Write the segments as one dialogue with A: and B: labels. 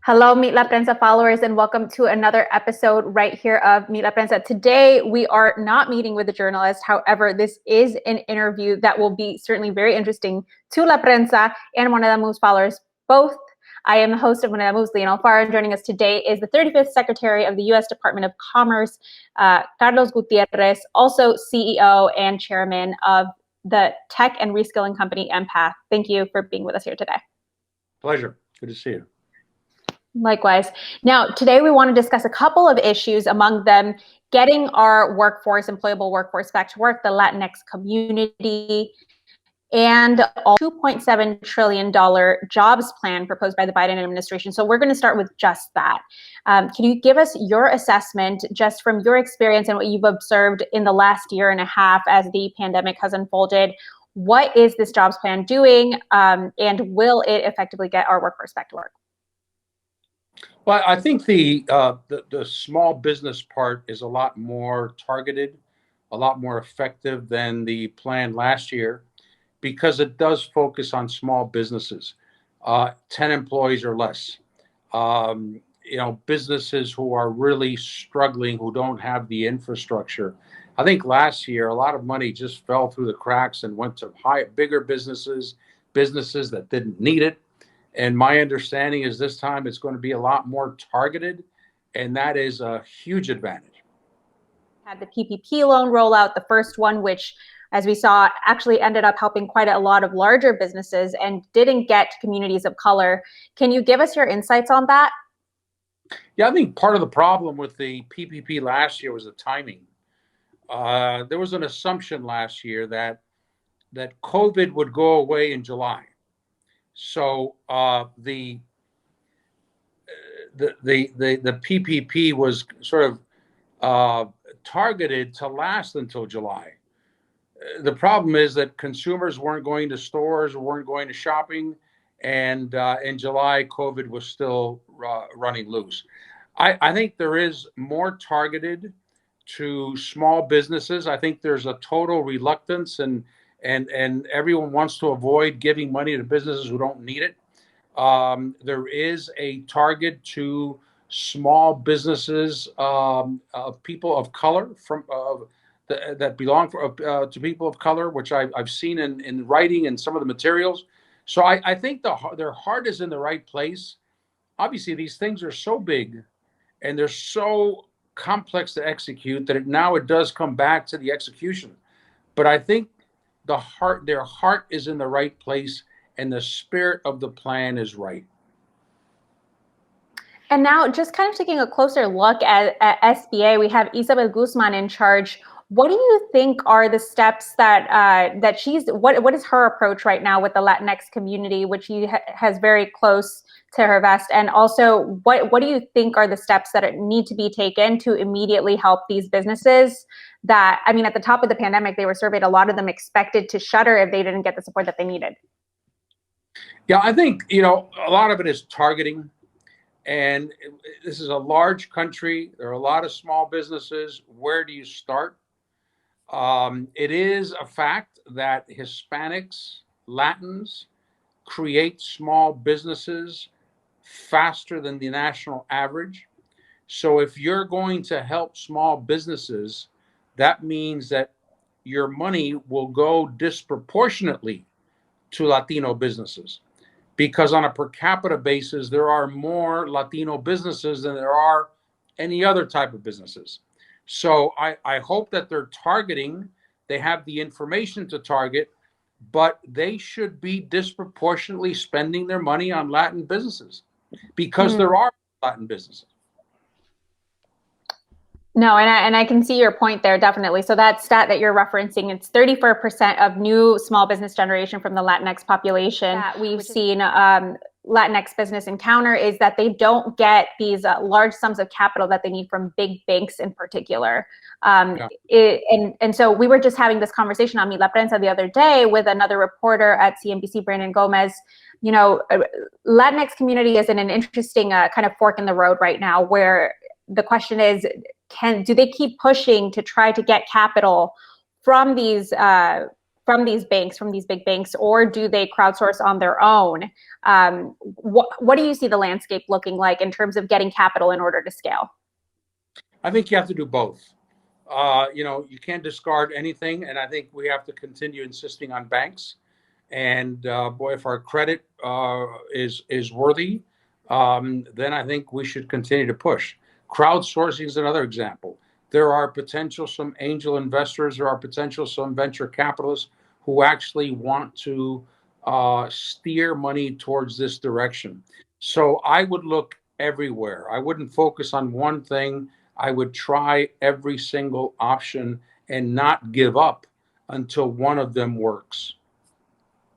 A: Hello, Meet La Prensa followers, and welcome to another episode right here of Meet La Prensa. Today, we are not meeting with a journalist. However, this is an interview that will be certainly very interesting to La Prensa and Moneda Moves followers both. I am the host of Moneda Moves, Lyanne Alfaro, and joining us today is the 35th Secretary of the U.S. Department of Commerce, Carlos Gutierrez, also CEO and Chairman of the tech and reskilling company EmPath. Thank you for being with us here today.
B: Pleasure. Good to see you.
A: Likewise. Now, today we want to discuss a couple of issues, among them getting our workforce, employable workforce back to work, the Latinx community, and a $2.7 trillion jobs plan proposed by the Biden administration. So we're going to start with just that. Can you give us your assessment, just from your experience and what you've observed in the last year and a half as the pandemic has unfolded? What is this jobs plan doing, and will it effectively get our workforce back to work?
B: Well, I think the small business part is a lot more targeted, a lot more effective than the plan last year, because it does focus on small businesses, 10 employees or less. Businesses who are really struggling, who don't have the infrastructure. I think last year a lot of money just fell through the cracks and went to bigger businesses that didn't need it. And my understanding is this time it's going to be a lot more targeted, and that is a huge advantage.
A: Had the PPP loan rollout, the first one, which, as we saw, actually ended up helping quite a lot of larger businesses and didn't get communities of color. Can you give us your insights on that?
B: Yeah, I think part of the problem with the PPP last year was the timing. There was an assumption last year that COVID would go away in July. So the PPP was sort of targeted to last until July. The problem is that consumers weren't going to stores, weren't going to shopping, and in July, COVID was still running loose. I think there is more targeted to small businesses. I think there's a total reluctance and everyone wants to avoid giving money to businesses who don't need it. There is a target to small businesses, people of color that belong to people of color, which I've seen in writing and some of the materials. So I think their heart is in the right place. Obviously, these things are so big and they're so complex to execute that now it does come back to the execution. But I think their heart is in the right place, and the spirit of the plan is right.
A: And now, just kind of taking a closer look at SBA, we have Isabel Guzman in charge. What do you think are the steps that she's? What is her approach right now with the Latinx community, which she has very close to her vest? And also, what do you think are the steps that need to be taken to immediately help these businesses? That, I mean, at the top of the pandemic, they were surveyed. A lot of them expected to shutter if they didn't get the support that they needed.
B: Yeah, I think a lot of it is targeting. And this is a large country. There are a lot of small businesses. Where do you start? It is a fact that Hispanics, Latins create small businesses faster than the national average. So if you're going to help small businesses, that means that your money will go disproportionately to Latino businesses. Because on a per capita basis, there are more Latino businesses than there are any other type of businesses. So I hope that they're targeting, they have the information to target, but they should be disproportionately spending their money on Latin businesses because there are Latin businesses.
A: No, and I can see your point there, definitely. So that stat that you're referencing, it's 34% of new small business generation from the Latinx population that we've seen Latinx business encounter is that they don't get these large sums of capital that they need from big banks in particular. And so we were just having this conversation on Meet La Prensa the other day with another reporter at CNBC, Brandon Gomez. Latinx community is in an interesting kind of fork in the road right now, where the question is, do they keep pushing to try to get capital from these from these banks, from these big banks, or do they crowdsource on their own? What do you see the landscape looking like in terms of getting capital in order to scale?
B: I think you have to do both. You can't discard anything, and I think we have to continue insisting on banks. And boy, if our credit is worthy, then I think we should continue to push. Crowdsourcing is another example. There are potential some angel investors, there are potential some venture capitalists who actually want to steer money towards this direction. So I would look everywhere. I wouldn't focus on one thing. I would try every single option and not give up until one of them works.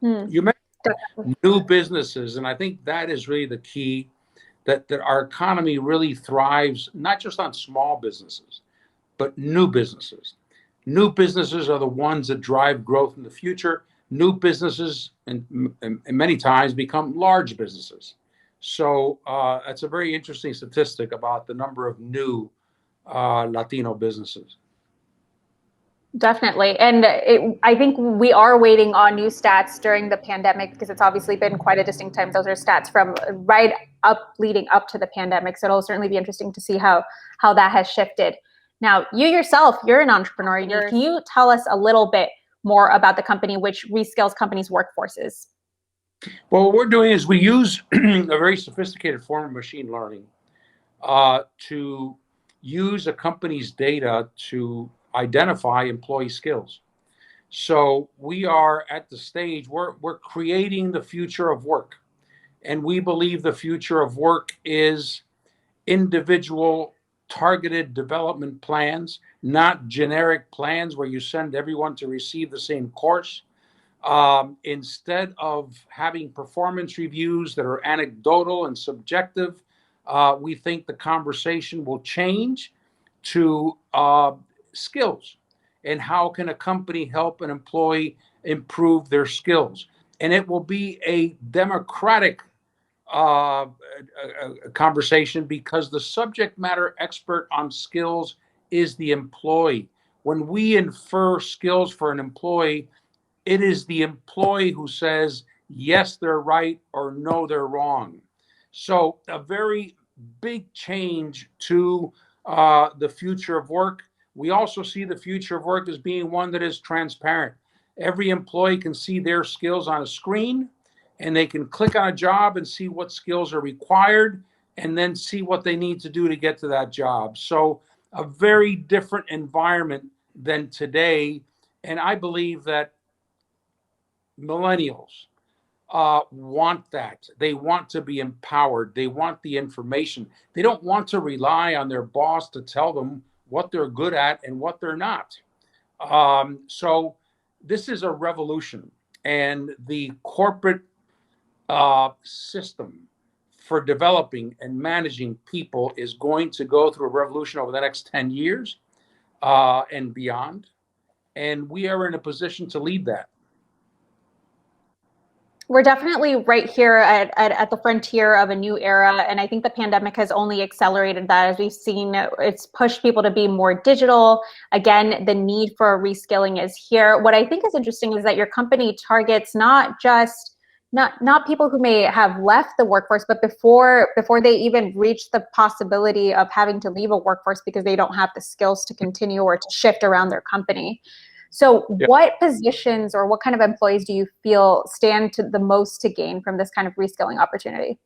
B: You mentioned new businesses, and I think that is really the key, that our economy really thrives not just on small businesses, but new businesses. New businesses are the ones that drive growth in the future. New businesses, and many times, become large businesses. So that's a very interesting statistic about the number of new Latino businesses.
A: Definitely. And I think we are waiting on new stats during the pandemic because it's obviously been quite a distinct time. Those are stats from right up leading up to the pandemic. So it'll certainly be interesting to see how that has shifted. Now, you yourself, you're an entrepreneur. Can you tell us a little bit more about the company which reskills companies' workforces?
B: Well, what we're doing is we use a very sophisticated form of machine learning to use a company's data to identify employee skills. So we are at the stage where we're creating the future of work. And we believe the future of work is individual targeted development plans, not generic plans where you send everyone to receive the same course. Instead of having performance reviews that are anecdotal and subjective, we think the conversation will change to skills, and how can a company help an employee improve their skills. And it will be a democratic conversation because the subject matter expert on skills is the employee. When we infer skills for an employee, it is the employee who says, yes, they're right, or no, they're wrong. So a very big change to the future of work. We also see the future of work as being one that is transparent. Every employee can see their skills on a screen, and they can click on a job and see what skills are required, and then see what they need to do to get to that job. So a very different environment than today. And I believe that millennials want that. They want to be empowered. They want the information. They don't want to rely on their boss to tell them what they're good at and what they're not. So this is a revolution, and the corporate system for developing and managing people is going to go through a revolution over the next 10 years and beyond. And we are in a position to lead that.
A: We're definitely right here at the frontier of a new era. And I think the pandemic has only accelerated that. As we've seen, it's pushed people to be more digital. Again, the need for reskilling is here. What I think is interesting is that your company targets not people who may have left the workforce, but before they even reach the possibility of having to leave a workforce because they don't have the skills to continue or to shift around their company. So what positions or what kind of employees do you feel stand to the most to gain from this kind of reskilling opportunity?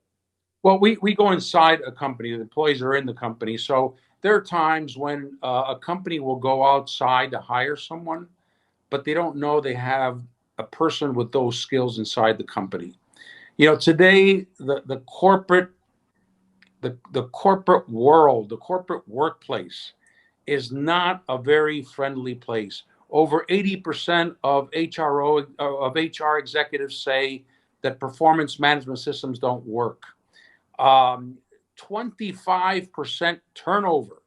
B: Well, we go inside a company. The employees are in the company. So there are times when a company will go outside to hire someone, but they don't know they have a person with those skills inside the company. Today, the corporate world, the corporate workplace is not a very friendly place. Over 80% of HR executives say that performance management systems don't work. 25% turnover,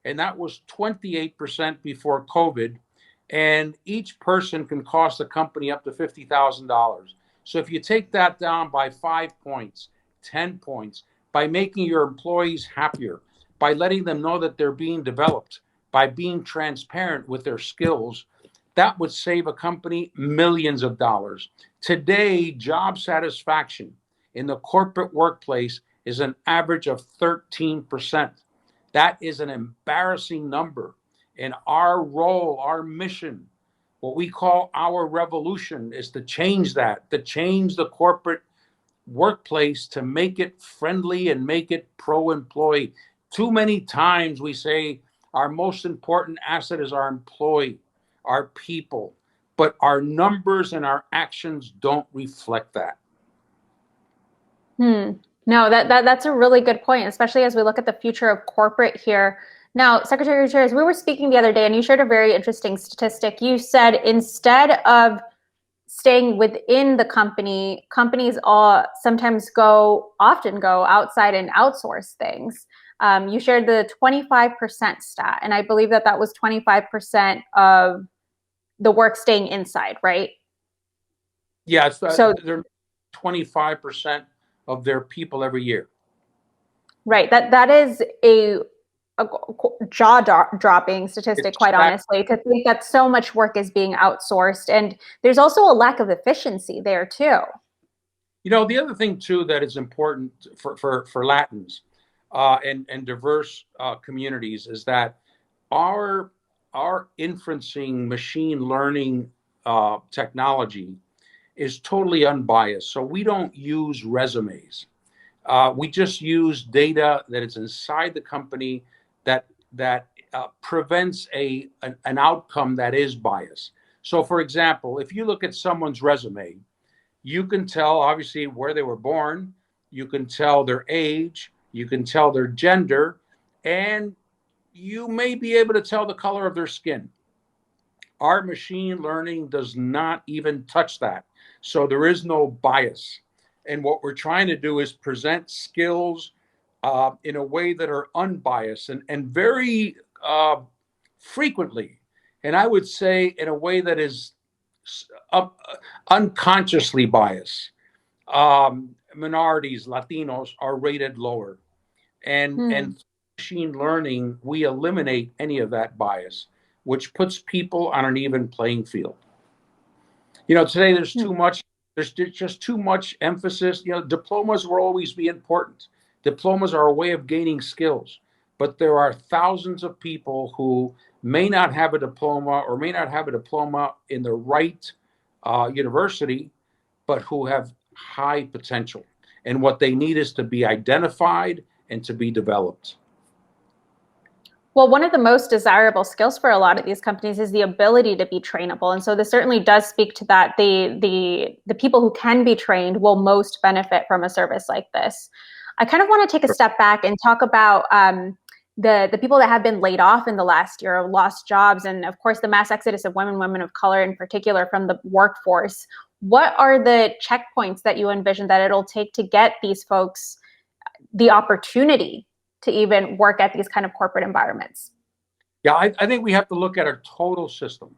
B: and that was 28% before COVID. And each person can cost the company up to $50,000. So if you take that down by 5 points, 10 points, by making your employees happier, by letting them know that they're being developed, by being transparent with their skills, That would save a company millions of dollars. Today, job satisfaction in the corporate workplace is an average of 13%. That is an embarrassing number. And our role, our mission, what we call our revolution, is to change that, to change the corporate workplace, to make it friendly and make it pro-employee. Too many times we say our most important asset is our employee, our people, but our numbers and our actions don't reflect that.
A: No, that's a really good point, especially as we look at the future of corporate here. Now, Secretary Gutierrez, we were speaking the other day and you shared a very interesting statistic. You said instead of staying within the company, companies often go outside and outsource things. You shared the 25% stat, and I believe that was 25% of the work staying inside, right?
B: Yeah,
A: So
B: they're 25% of their people every year.
A: right, that is a jaw-dropping statistic, quite honestly, to think that so much work is being outsourced, and there's also a lack of efficiency there too.
B: The other thing too that is important for Latins and diverse communities is that our inferencing machine learning technology is totally unbiased. So we don't use resumes. We just use data that is inside the company that prevents an outcome that is biased. So, for example, if you look at someone's resume, you can tell obviously where they were born, you can tell their age, you can tell their gender, and you may be able to tell the color of their skin. Our machine learning does not even touch that. So there is no bias. And what we're trying to do is present skills in a way that are unbiased and very frequently, and I would say in a way that is unconsciously biased. Minorities, Latinos are rated lower. And machine learning, we eliminate any of that bias, which puts people on an even playing field. Today there's just too much emphasis. Diplomas will always be important. Diplomas are a way of gaining skills, but there are thousands of people who may not have a diploma or may not have a diploma in the right university, but who have high potential. And what they need is to be identified and to be developed.
A: Well, one of the most desirable skills for a lot of these companies is the ability to be trainable. And so this certainly does speak to that. The people who can be trained will most benefit from a service like this. I kind of want to take a step back and talk about the people that have been laid off in the last year or lost jobs, and of course the mass exodus of women of color in particular from the workforce. What are the checkpoints that you envision that it'll take to get these folks the opportunity to even work at these kind of corporate environments?
B: Yeah, I think we have to look at our total system.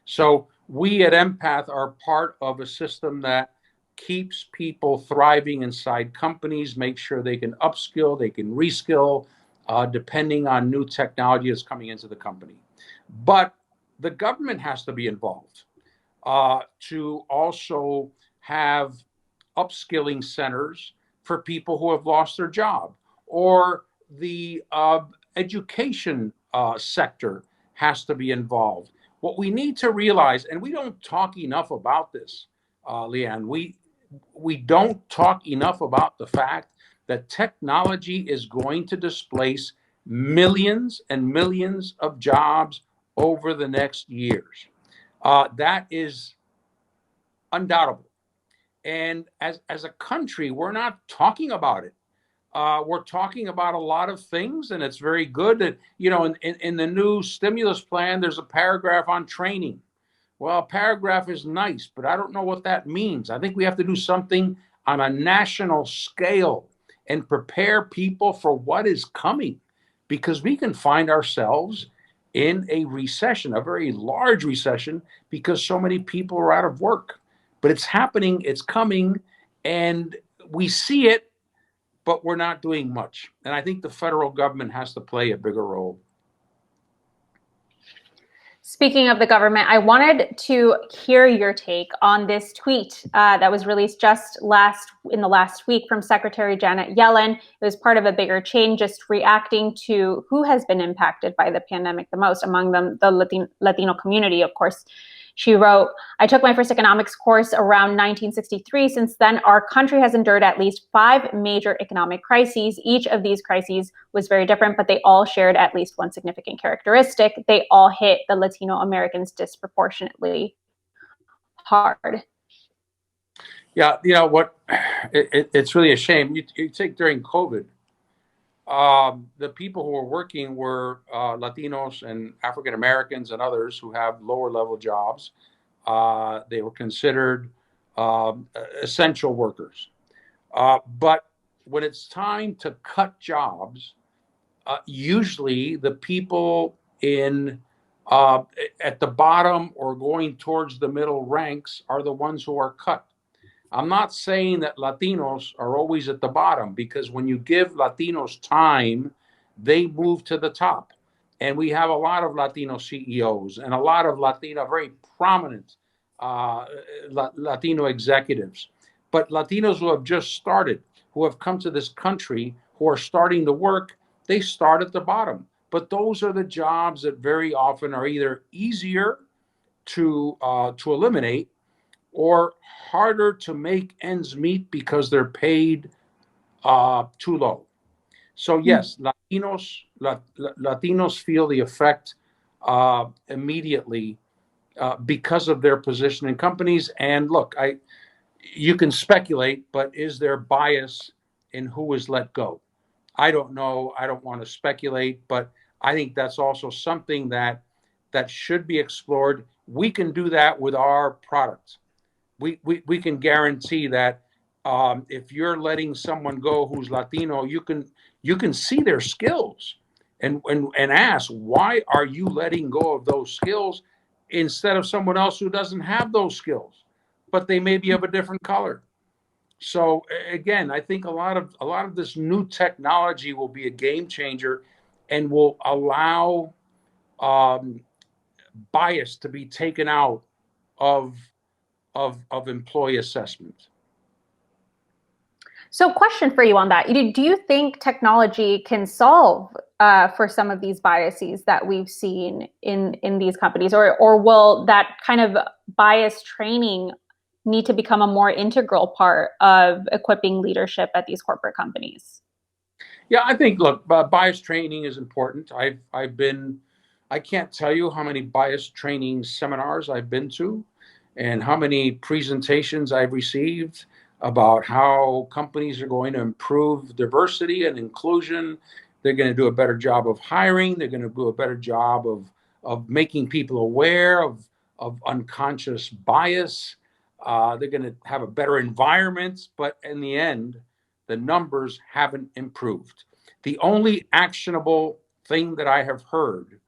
B: So we at EmPath are part of a system that keeps people thriving inside companies, make sure they can upskill, they can reskill, depending on new technology that's coming into the company. But the government has to be involved to also have upskilling centers for people who have lost their job, or the education sector has to be involved. What we need to realize, and we don't talk enough about this, Lyanne, we don't talk enough about the fact that technology is going to displace millions and millions of jobs over the next years. That is undoubtable. And as a country, we're not talking about it. We're talking about a lot of things, and it's very good that, in the new stimulus plan, there's a paragraph on training. Well, a paragraph is nice, but I don't know what that means. I think we have to do something on a national scale and prepare people for what is coming, because we can find ourselves in a recession, a very large recession, because so many people are out of work. But it's happening, it's coming, and we see it, but we're not doing much. And I think the federal government has to play a bigger role.
A: Speaking of the government, I wanted to hear your take on this tweet that was released just in the last week from Secretary Janet Yellen. It was part of a bigger chain, just reacting to who has been impacted by the pandemic the most, among them the Latino community, of course. She wrote, "I took my first economics course around 1963. Since then, our country has endured at least 5 major economic crises. Each of these crises was very different, but they all shared at least one significant characteristic. They all hit the Latino Americans disproportionately hard."
B: Yeah, you know what? It's really a shame. You take during COVID, the people who were working were Latinos and African Americans and others who have lower level jobs. They were considered essential workers. But when it's time to cut jobs, usually the people in at the bottom or going towards the middle ranks are the ones who are cut. I'm not saying that Latinos are always at the bottom, because when you give Latinos time, they move to the top. And we have a lot of Latino CEOs and a lot of Latino, very prominent uh, Latino executives. But Latinos who have just started, who have come to this country, who are starting to work, they start at the bottom. But those are the jobs that very often are either easier to eliminate or harder to make ends meet because they're paid too low. So yes, Latinos feel the effect immediately because of their position in companies. And look, you can speculate, but is there bias in who is let go? I don't know. I don't want to speculate, but I think that's also something that should be explored. We can do that with our products. We can guarantee that if you're letting someone go who's Latino, you can see their skills and ask, why are you letting go of those skills instead of someone else who doesn't have those skills, but they may be of a different color. So again, I think a lot of this new technology will be a game changer and will allow um, bias to be taken out of of employee assessment.
A: So, question for you on that: do you think technology can solve for some of these biases that we've seen in these companies, or will that kind of bias training need to become a more integral part of equipping leadership at these corporate companies?
B: Yeah, I think, look, bias training is important. I can't tell you how many bias training seminars I've been to and how many presentations I've received about how companies are going to improve diversity and inclusion. They're going to do a better job of hiring. They're going to do a better job of making people aware of unconscious bias. They're going to have a better environment. But in the end, the numbers haven't improved. The only actionable thing that I have heard,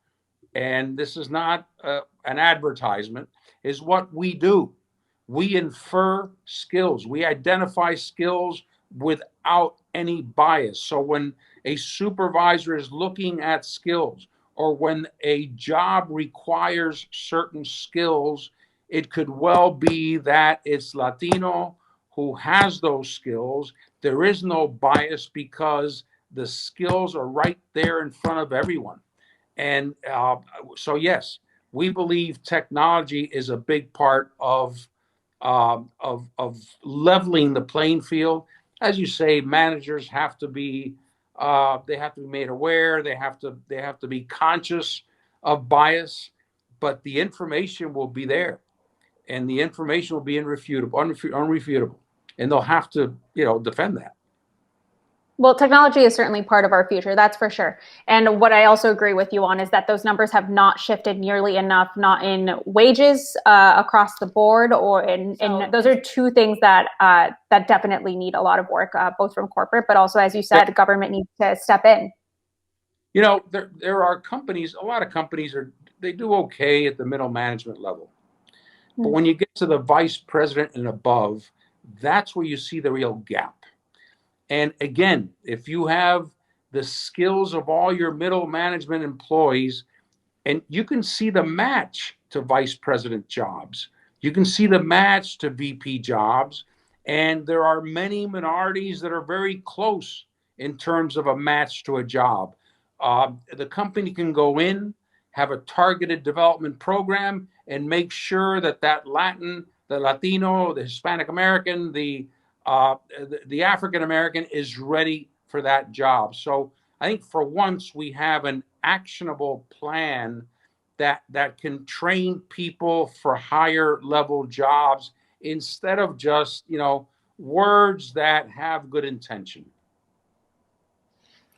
B: and this is not an advertisement, is what we do. We infer skills, we identify skills without any bias. So when a supervisor is looking at skills, or when a job requires certain skills, it could well be that it's Latino who has those skills. There is no bias because the skills are right there in front of everyone. And so, yes, we believe technology is a big part of leveling the playing field. As you say, managers have to be they have to be made aware. They have to be conscious of bias, but the information will be there, and the information will be unrefutable, and they'll have to defend that.
A: Well, technology is certainly part of our future, that's for sure. And what I also agree with you on is that those numbers have not shifted nearly enough, not in wages across the board, or in those are two things that that definitely need a lot of work, both from corporate, but also, as you said, government needs to step in.
B: There are companies. A lot of companies they do okay at the middle management level, but when you get to the vice president and above, that's where you see the real gap. And again, if you have the skills of all your middle management employees, And you can see the match to vice president jobs. You can see the match to VP jobs. And there are many minorities that are very close in terms of a match to a job. The company can go in, have a targeted development program, and make sure that Latin, the Latino, the Hispanic American, the African American is ready for that job. So I think for once we have an actionable plan that can train people for higher level jobs instead of just, words that have good intention.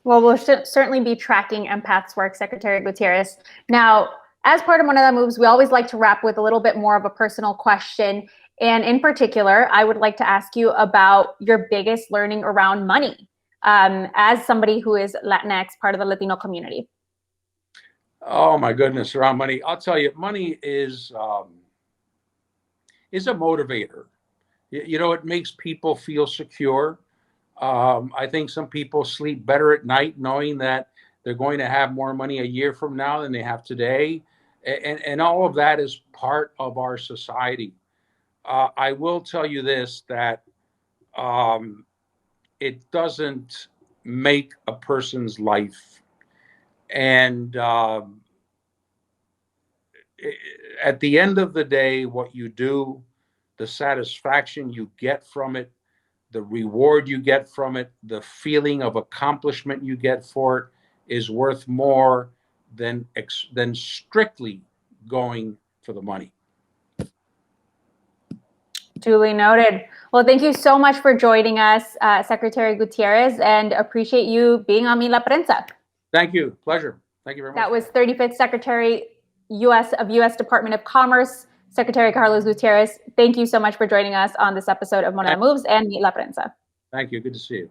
A: Well, we'll certainly be tracking EmPath's work, Secretary Gutierrez. Now, as part of Moneda Moves, we always like to wrap with a little bit more of a personal question. And in particular, I would like to ask you about your biggest learning around money as somebody who is Latinx, part of the Latino community.
B: Oh my goodness, around money. I'll tell you, money is a motivator. It makes people feel secure. I think some people sleep better at night knowing that they're going to have more money a year from now than they have today. And all of that is part of our society. I will tell you this, that it doesn't make a person's life. And at the end of the day, what you do, the satisfaction you get from it, the reward you get from it, the feeling of accomplishment you get for it is worth more than strictly going for the money.
A: Duly noted. Well, thank you so much for joining us, Secretary Gutierrez, and appreciate you being on Mi La Prensa.
B: Thank you. Pleasure. Thank you very much.
A: That was 35th Secretary of U.S. Department of Commerce, Secretary Carlos Gutierrez. Thank you so much for joining us on this episode of Moneda Moves and Mi La Prensa.
B: Thank you. Good to see you.